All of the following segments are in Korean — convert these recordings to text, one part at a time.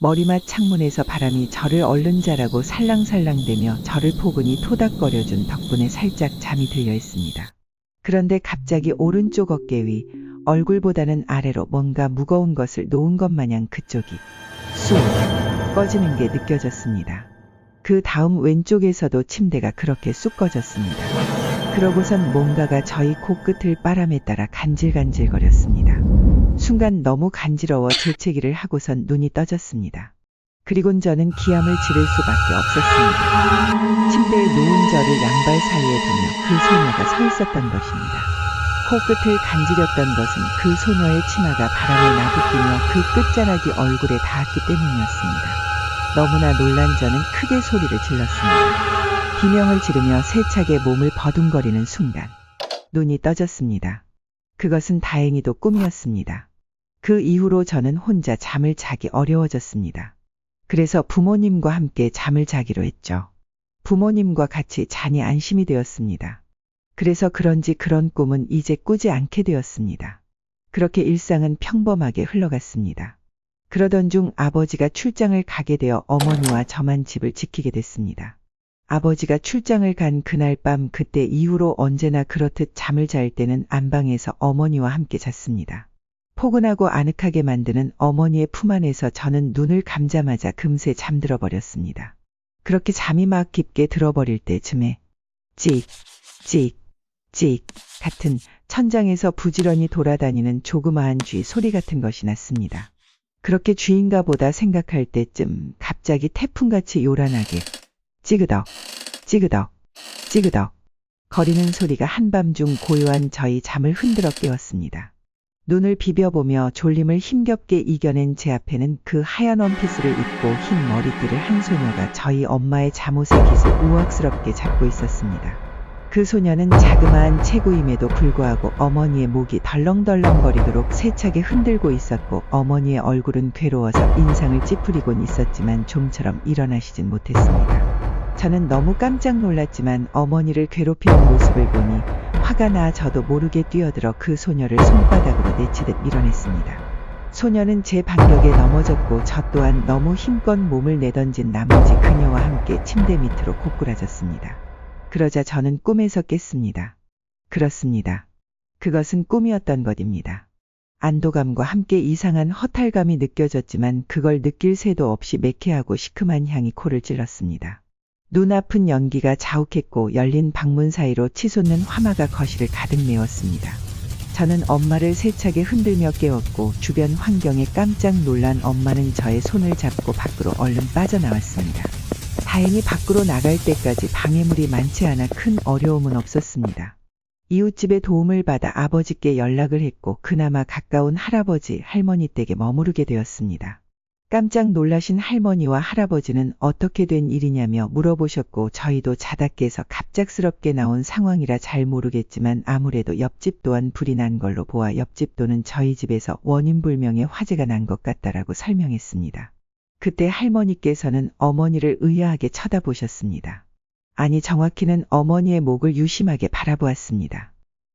머리맡 창문에서 바람이 저를 얼른 자라고 살랑살랑대며 저를 포근히 토닥거려준 덕분에 살짝 잠이 들려 있습니다. 그런데 갑자기 오른쪽 어깨 위, 얼굴보다는 아래로 뭔가 무거운 것을 놓은 것 마냥 그쪽이 쑥 꺼지는 게 느껴졌습니다. 그 다음 왼쪽에서도 침대가 그렇게 쑥 꺼졌습니다. 그러고선 뭔가가 저희 코끝을 바람에 따라 간질간질거렸습니다. 순간 너무 간지러워 재채기를 하고선 눈이 떠졌습니다. 그리곤 저는 기함을 지를 수밖에 없었습니다. 침대에 누운 저를 양발 사이에 두며 그 소녀가 서 있었던 것입니다. 코끝을 간지렸던 것은 그 소녀의 치마가 바람에 나부끼며 그 끝자락이 얼굴에 닿았기 때문이었습니다. 너무나 놀란 저는 크게 소리를 질렀습니다. 비명을 지르며 세차게 몸을 버둥거리는 순간 눈이 떠졌습니다. 그것은 다행히도 꿈이었습니다. 그 이후로 저는 혼자 잠을 자기 어려워졌습니다. 그래서 부모님과 함께 잠을 자기로 했죠. 부모님과 같이 자니 안심이 되었습니다. 그래서 그런지 그런 꿈은 이제 꾸지 않게 되었습니다. 그렇게 일상은 평범하게 흘러갔습니다. 그러던 중 아버지가 출장을 가게 되어 어머니와 저만 집을 지키게 됐습니다. 아버지가 출장을 간 그날 밤 그때 이후로 언제나 그렇듯 잠을 잘 때는 안방에서 어머니와 함께 잤습니다. 포근하고 아늑하게 만드는 어머니의 품 안에서 저는 눈을 감자마자 금세 잠들어 버렸습니다. 그렇게 잠이 막 깊게 들어버릴 때쯤에 찍, 찍, 찍 같은 천장에서 부지런히 돌아다니는 조그마한 쥐 소리 같은 것이 났습니다. 그렇게 쥐인가 보다 생각할 때쯤 갑자기 태풍같이 요란하게 찌그덕, 찌그덕, 찌그덕 거리는 소리가 한밤중 고요한 저희 잠을 흔들어 깨웠습니다. 눈을 비벼보며 졸림을 힘겹게 이겨낸 제 앞에는 그 하얀 원피스를 입고 흰 머리띠를 한 소녀가 저희 엄마의 잠옷의 깃을 우악스럽게 잡고 있었습니다. 그 소녀는 자그마한 체구임에도 불구하고 어머니의 목이 덜렁덜렁거리도록 세차게 흔들고 있었고 어머니의 얼굴은 괴로워서 인상을 찌푸리곤 있었지만 좀처럼 일어나시진 못했습니다. 저는 너무 깜짝 놀랐지만 어머니를 괴롭히는 모습을 보니 화가 나 저도 모르게 뛰어들어 그 소녀를 손바닥으로 내치듯 밀어냈습니다. 소녀는 제 반격에 넘어졌고 저 또한 너무 힘껏 몸을 내던진 나머지 그녀와 함께 침대 밑으로 고꾸라졌습니다. 그러자 저는 꿈에서 깼습니다. 그렇습니다. 그것은 꿈이었던 것입니다. 안도감과 함께 이상한 허탈감이 느껴졌지만 그걸 느낄 새도 없이 매캐하고 시큼한 향이 코를 찔렀습니다. 눈아픈 연기가 자욱했고 열린 방문 사이로 치솟는 화마가 거실을 가득 메웠습니다. 저는 엄마를 세차게 흔들며 깨웠고 주변 환경에 깜짝 놀란 엄마는 저의 손을 잡고 밖으로 얼른 빠져나왔습니다. 다행히 밖으로 나갈 때까지 방해물이 많지 않아 큰 어려움은 없었습니다. 이웃집의 도움을 받아 아버지께 연락을 했고 그나마 가까운 할아버지, 할머니 댁에 머무르게 되었습니다. 깜짝 놀라신 할머니와 할아버지는 어떻게 된 일이냐며 물어보셨고 저희도 자다 깨서 갑작스럽게 나온 상황이라 잘 모르겠지만 아무래도 옆집 또한 불이 난 걸로 보아 옆집 또는 저희 집에서 원인불명의 화재가 난 것 같다라고 설명했습니다. 그때 할머니께서는 어머니를 의아하게 쳐다보셨습니다. 아니 정확히는 어머니의 목을 유심하게 바라보았습니다.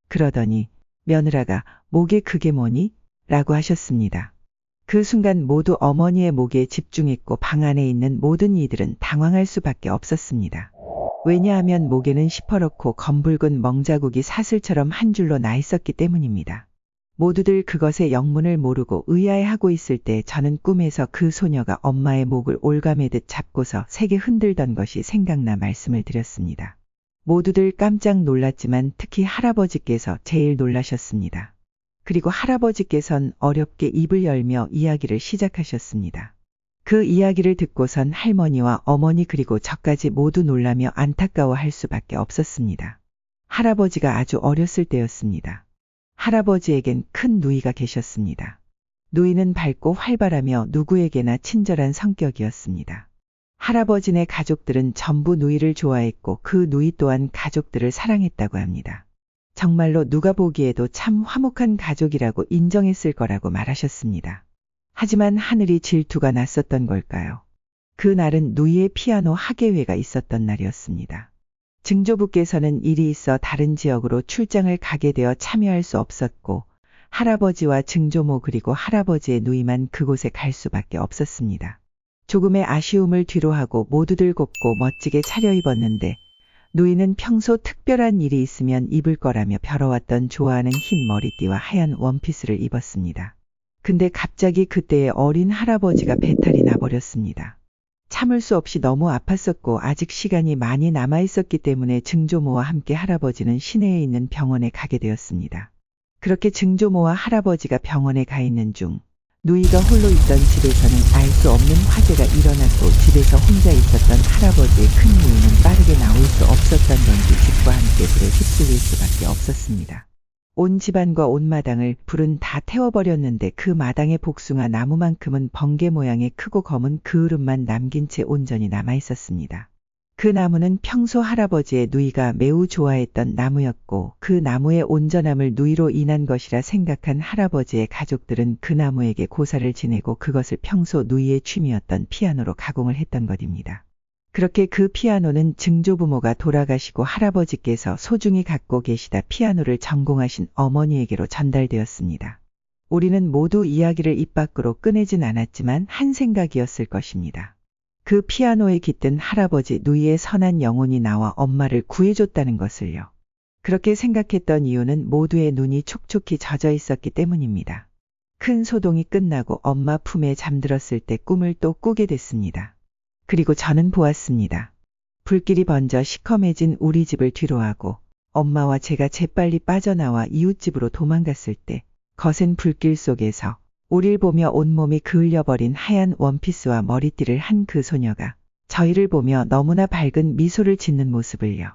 그러더니 며느라가 목에 그게 뭐니? 라고 하셨습니다. 그 순간 모두 어머니의 목에 집중했고 방 안에 있는 모든 이들은 당황할 수밖에 없었습니다. 왜냐하면 목에는 시퍼렇고 검붉은 멍자국이 사슬처럼 한 줄로 나 있었기 때문입니다. 모두들 그것의 영문을 모르고 의아해하고 있을 때 저는 꿈에서 그 소녀가 엄마의 목을 올가매듯 잡고서 세게 흔들던 것이 생각나 말씀을 드렸습니다. 모두들 깜짝 놀랐지만 특히 할아버지께서 제일 놀라셨습니다. 그리고 할아버지께선 어렵게 입을 열며 이야기를 시작하셨습니다. 그 이야기를 듣고선 할머니와 어머니 그리고 저까지 모두 놀라며 안타까워할 수밖에 없었습니다. 할아버지가 아주 어렸을 때였습니다. 할아버지에겐 큰 누이가 계셨습니다. 누이는 밝고 활발하며 누구에게나 친절한 성격이었습니다. 할아버지네 가족들은 전부 누이를 좋아했고 그 누이 또한 가족들을 사랑했다고 합니다. 정말로 누가 보기에도 참 화목한 가족이라고 인정했을 거라고 말하셨습니다. 하지만 하늘이 질투가 났었던 걸까요? 그날은 누이의 피아노 학예회가 있었던 날이었습니다. 증조부께서는 일이 있어 다른 지역으로 출장을 가게 되어 참여할 수 없었고 할아버지와 증조모 그리고 할아버지의 누이만 그곳에 갈 수밖에 없었습니다. 조금의 아쉬움을 뒤로하고 모두들 곱고 멋지게 차려입었는데 누이는 평소 특별한 일이 있으면 입을 거라며 벼러왔던 좋아하는 흰 머리띠와 하얀 원피스를 입었습니다. 근데 갑자기 그때의 어린 할아버지가 배탈이 나버렸습니다. 참을 수 없이 너무 아팠었고 아직 시간이 많이 남아있었기 때문에 증조모와 함께 할아버지는 시내에 있는 병원에 가게 되었습니다. 그렇게 증조모와 할아버지가 병원에 가 있는 중 누이가 홀로 있던 집에서는 알 수 없는 화재가 일어났고 집에서 혼자 있었던 할아버지의 큰 누이는 빠르게 나올 수 없었던 건지 집과 함께 불에 휩쓸릴 수밖에 없었습니다. 온 집안과 온 마당을 불은 다 태워버렸는데 그 마당의 복숭아 나무만큼은 번개 모양의 크고 검은 그을음만 남긴 채 온전히 남아있었습니다. 그 나무는 평소 할아버지의 누이가 매우 좋아했던 나무였고 그 나무의 온전함을 누이로 인한 것이라 생각한 할아버지의 가족들은 그 나무에게 고사를 지내고 그것을 평소 누이의 취미였던 피아노로 가공을 했던 것입니다. 그렇게 그 피아노는 증조부모가 돌아가시고 할아버지께서 소중히 갖고 계시다 피아노를 전공하신 어머니에게로 전달되었습니다. 우리는 모두 이야기를 입 밖으로 꺼내진 않았지만 한 생각이었을 것입니다. 그 피아노에 깃든 할아버지 누이의 선한 영혼이 나와 엄마를 구해줬다는 것을요. 그렇게 생각했던 이유는 모두의 눈이 촉촉히 젖어 있었기 때문입니다. 큰 소동이 끝나고 엄마 품에 잠들었을 때 꿈을 또 꾸게 됐습니다. 그리고 저는 보았습니다. 불길이 번져 시커매진 우리 집을 뒤로하고 엄마와 제가 재빨리 빠져나와 이웃집으로 도망갔을 때 거센 불길 속에서 우릴 보며 온몸이 그을려버린 하얀 원피스와 머리띠를 한 그 소녀가 저희를 보며 너무나 밝은 미소를 짓는 모습을요.